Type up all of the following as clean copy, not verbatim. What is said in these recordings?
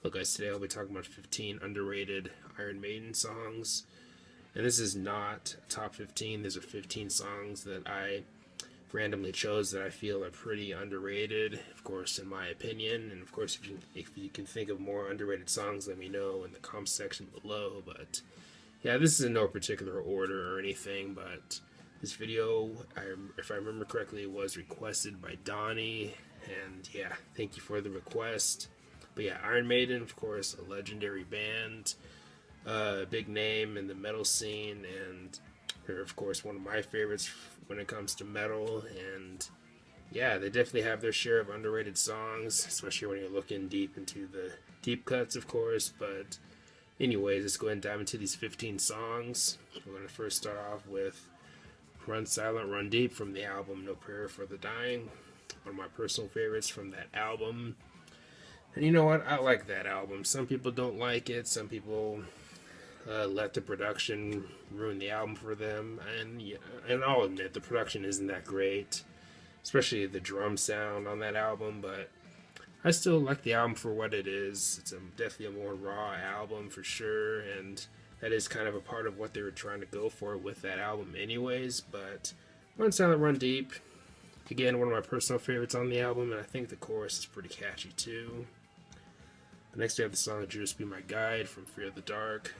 Look, guys, today I'll be talking about 15 underrated Iron Maiden songs. And this is not top 15. These are 15 songs that I randomly chose that I feel are pretty underrated, of course, in my opinion. And of course, if you can think of more underrated songs, let me know in the comments section below. But yeah, this is in no particular order or anything, but this video, if I remember correctly, was requested by Donnie. And yeah, thank you for the request. But yeah, Iron Maiden, of course, a legendary band, a big name in the metal scene, and they're, of course, one of my favorites when it comes to metal. And yeah, they definitely have their share of underrated songs, especially when you're looking deep into the deep cuts, of course. But anyways, let's go ahead and dive into these 15 songs. We're going to first start off with Run Silent, Run Deep from the album No Prayer for the Dying, one of my personal favorites from that album. And you know what? I like that album. Some people don't like it. Some people let the production ruin the album for them. And yeah, and I'll admit the production isn't that great, especially the drum sound on that album. But I still like the album for what it is. It's definitely a more raw album for sure, and that is kind of a part of what they were trying to go for with that album, anyways. But Run Silent, Run Deep, again, one of my personal favorites on the album, and I think the chorus is pretty catchy too. Next, we have the song Judas Be My Guide from Fear of the Dark,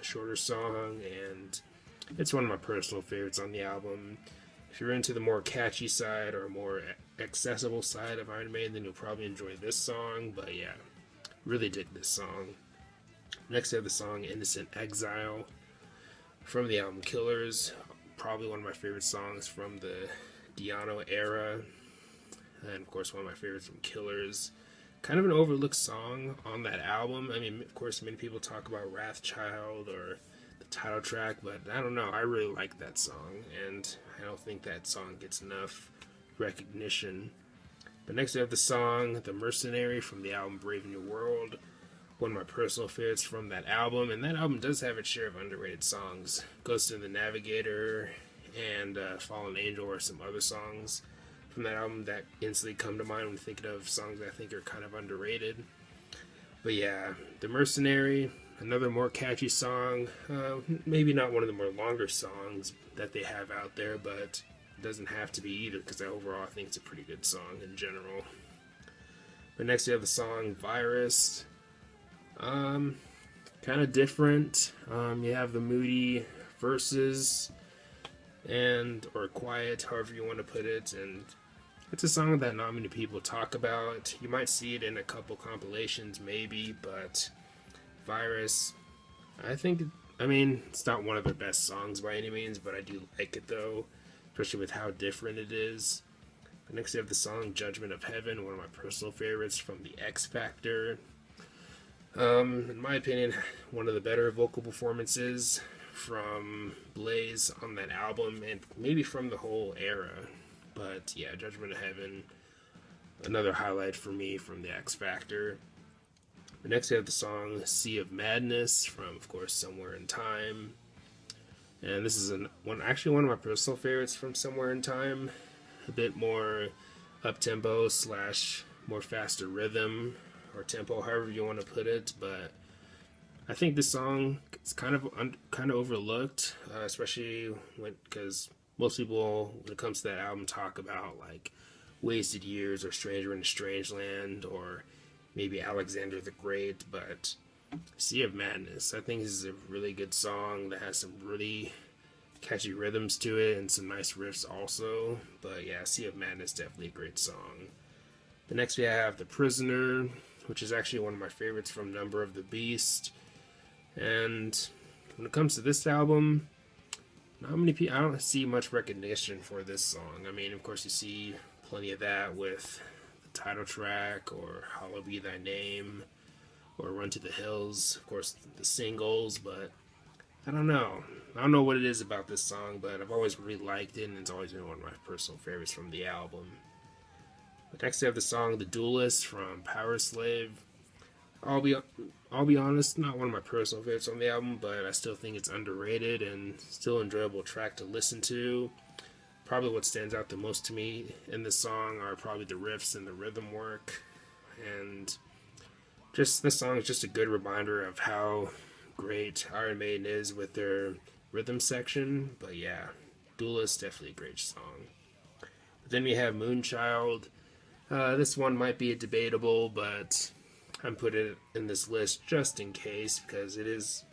a shorter song, and it's one of my personal favorites on the album. If you're into the more catchy side or more accessible side of Iron Maiden, then you'll probably enjoy this song, but yeah, really dig this song. Next, we have the song Innocent Exile from the album Killers, probably one of my favorite songs from the Diano era, and of course, one of my favorites from Killers. Kind of an overlooked song on that album. I mean, of course, many people talk about Wrathchild or the title track, but I don't know. I really like that song, and I don't think that song gets enough recognition. But next we have the song The Mercenary from the album Brave New World, one of my personal favorites from that album, and that album does have its share of underrated songs. Ghost in the Navigator and Fallen Angel are some other songs from that album that instantly come to mind when thinking of songs I think are kind of underrated. But yeah, The Mercenary, another more catchy song. Maybe not one of the more longer songs that they have out there, but it doesn't have to be either, because overall I think it's a pretty good song in general. But next we have the song Virus. Kind of different. You have the moody verses and or quiet, however you want to put it, and it's a song that not many people talk about. You might see it in a couple compilations maybe, but Virus, I mean, it's not one of their best songs by any means, but I do like it though, especially with how different it is. But next we have the song Judgment of Heaven, one of my personal favorites from the X Factor. In my opinion, one of the better vocal performances from Blaze on that album, and maybe from the whole era. But yeah, Judgment of Heaven, another highlight for me from the X Factor. But next we have the song Sea of Madness from, of course, Somewhere in Time. And this is actually one of my personal favorites from Somewhere in Time. A bit more up-tempo / more faster rhythm or tempo, however you want to put it. But I think this song is kind of overlooked, especially because most people, when it comes to that album, talk about like Wasted Years or Stranger in a Strange Land or maybe Alexander the Great. But Sea of Madness, I think, is a really good song that has some really catchy rhythms to it and some nice riffs also. But yeah, Sea of Madness, definitely a great song. The next we have The Prisoner, which is actually one of my favorites from Number of the Beast. And when it comes to this album, not many people, I don't see much recognition for this song. I mean, of course, you see plenty of that with the title track or Hallowed Be Thy Name or Run to the Hills, of course, the singles, but I don't know. I don't know what it is about this song, but I've always really liked it, and it's always been one of my personal favorites from the album. But next, we have the song The Duelist from Power Slave. I'll be honest, not one of my personal favorites on the album, but I still think it's underrated and still an enjoyable track to listen to. Probably what stands out the most to me in this song are probably the riffs and the rhythm work. And just this song is just a good reminder of how great Iron Maiden is with their rhythm section. But yeah, Duelist, definitely a great song. But then we have Moonchild. This one might be debatable, but I'm putting it in this list just in case because it is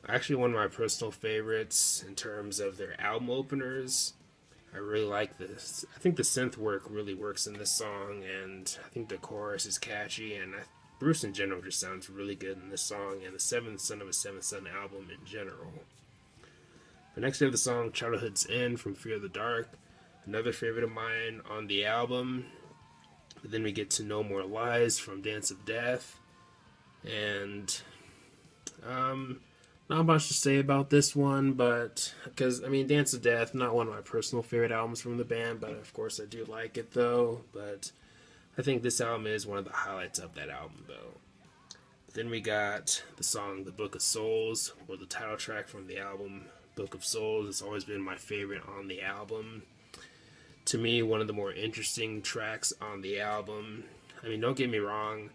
actually one of my personal favorites in terms of their album openers. I really like this. I think the synth work really works in this song, and I think the chorus is catchy, and Bruce in general just sounds really good in this song, and the Seventh Son of a Seventh Son album in general. But next we have the song Childhood's End from Fear the Dark, another favorite of mine on the album. But then we get to No More Lies from Dance of Death, and not much to say about this one, but because I mean, Dance of Death, not one of my personal favorite albums from the band, but of course I do like it though. But I think this album is one of the highlights of that album though. Then we got the song The Book of Souls, or the title track from the album Book of Souls. It's always been my favorite on the album. To me, one of the more interesting tracks on the album. I mean, don't get me wrong,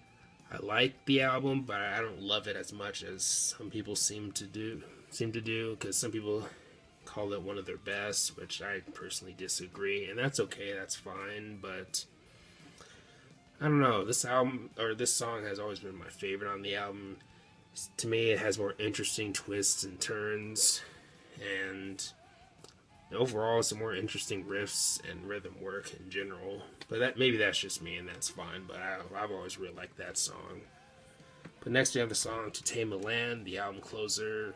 I like the album, but I don't love it as much as some people seem to do, because some people call it one of their best, which I personally disagree, and that's okay, that's fine, but I don't know, this album, or this song has always been my favorite on the album. To me, it has more interesting twists and turns, and overall some more interesting riffs and rhythm work in general. But maybe that's just me, and that's fine, but I've always really liked that song. But next we have the song To Tame a Land, the album closer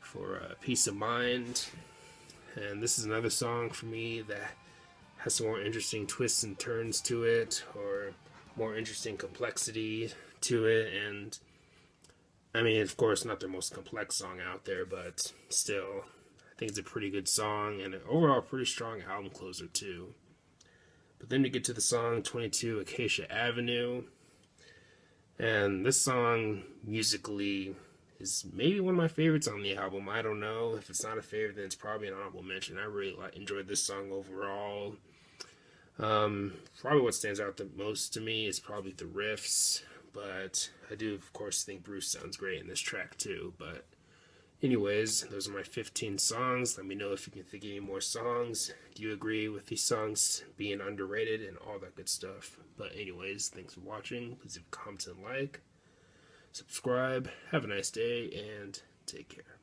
for Peace of Mind. And this is another song for me that has some more interesting twists and turns to it, or more interesting complexity to it. And I mean, of course, not their most complex song out there, but still, I think it's a pretty good song, and an overall pretty strong album closer too. But then we get to the song 22 Acacia Avenue, and this song musically is maybe one of my favorites on the album. I don't know. If it's not a favorite, then it's probably an honorable mention. I really enjoyed this song overall. Probably what stands out the most to me is probably the riffs, but I do, of course, think Bruce sounds great in this track too. But anyways, those are my 15 songs. Let me know if you can think of any more songs. Do you agree with these songs being underrated and all that good stuff? But anyways, thanks for watching. Please leave a comment and like. Subscribe. Have a nice day and take care.